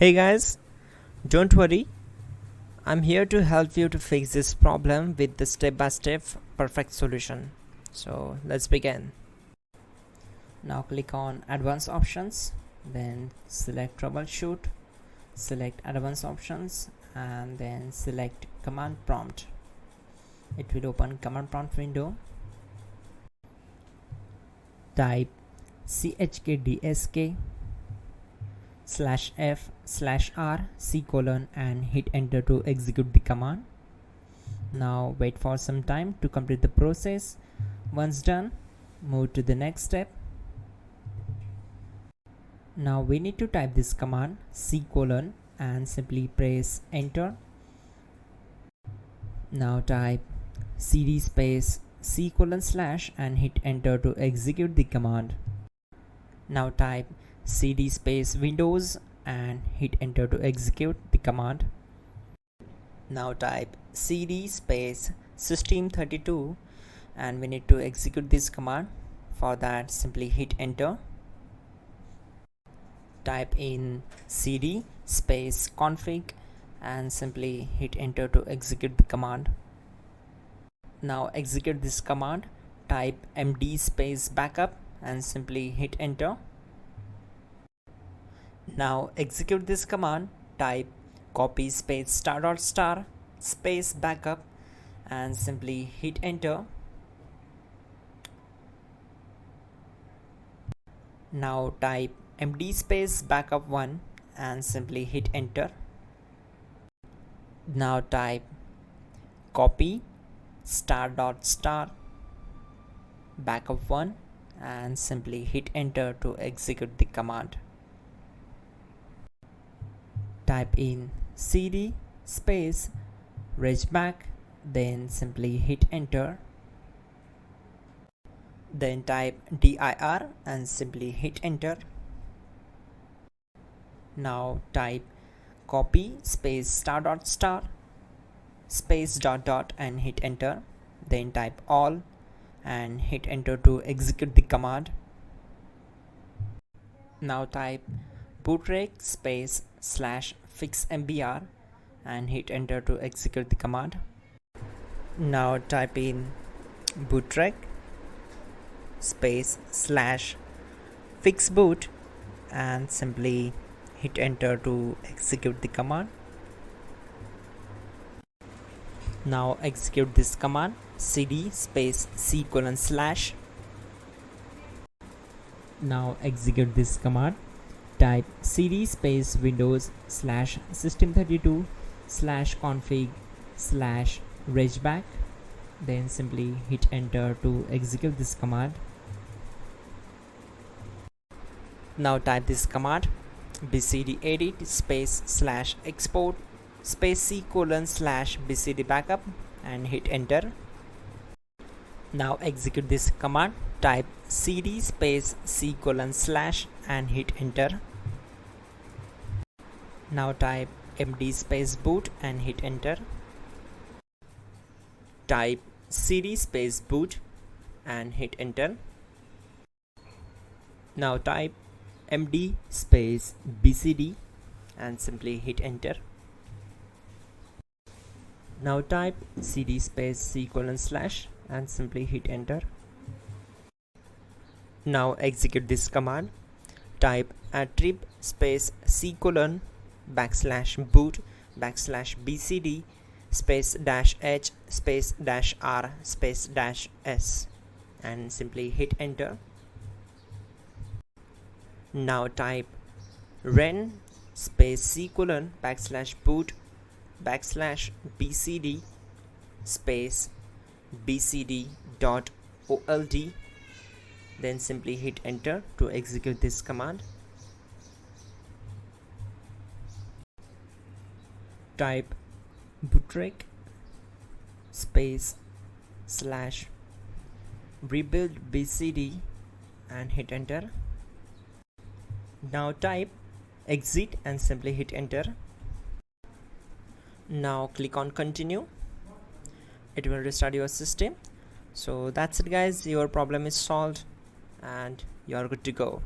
Hey guys, don't worry, I'm here to help you to fix this problem with the step-by-step perfect solution. So let's begin. Now click on advanced options, then select troubleshoot, select advanced options, and then select command prompt. It will open command prompt window. Type chkdsk /f/r and hit enter to execute the command. Now wait for some time to complete the process. Once done, move to the next step. Now we need to type this command and simply press enter. Now type cd space // and hit enter to execute the command. Now type cd space Windows and hit enter to execute the command. Now type cd space system32 and we need to execute this command. For that, simply hit enter. Type in cd space config and simply hit enter to execute the command. Now execute this command. Type md space backup and simply hit enter. Now execute this command. Type copy space *** space backup and simply hit enter. Now type md space backup1 and simply hit enter. Now type copy ** backup1 and simply hit enter to execute the command. Type in cd space regback, then simply hit enter. Then type dir and simply hit enter. Now type copy space ** space ... and hit enter. Then type all and hit enter to execute the command. Now type bootrec space /fixmbr and hit enter to execute the command. Now type in bootrec space /fixboot and simply hit enter to execute the command. Now execute this command cd space c:/. Now execute this command. Type cd space Windows /system32 /config /regback, then simply hit enter to execute this command. Now type this command bcd edit space /export space c:/ bcd backup and hit enter. Now execute this command. Type cd space c:/ and hit enter. Now type md space boot and hit enter. Type cd space boot and hit enter. Now type md space bcd and simply hit enter. Now type cd space c:/ and simply hit enter. Now execute this command. Type attrib space c:/ /boot /bcd space -h space -r space -s and simply hit enter. Now type ren space c:/ /boot /bcd space bcd.old, then simply hit enter to execute this command. Type bootrec space /rebuild bcd and hit enter. Now type exit and simply hit enter. Now click on continue. It will restart your system. So that's it guys, your problem is solved and you are good to go.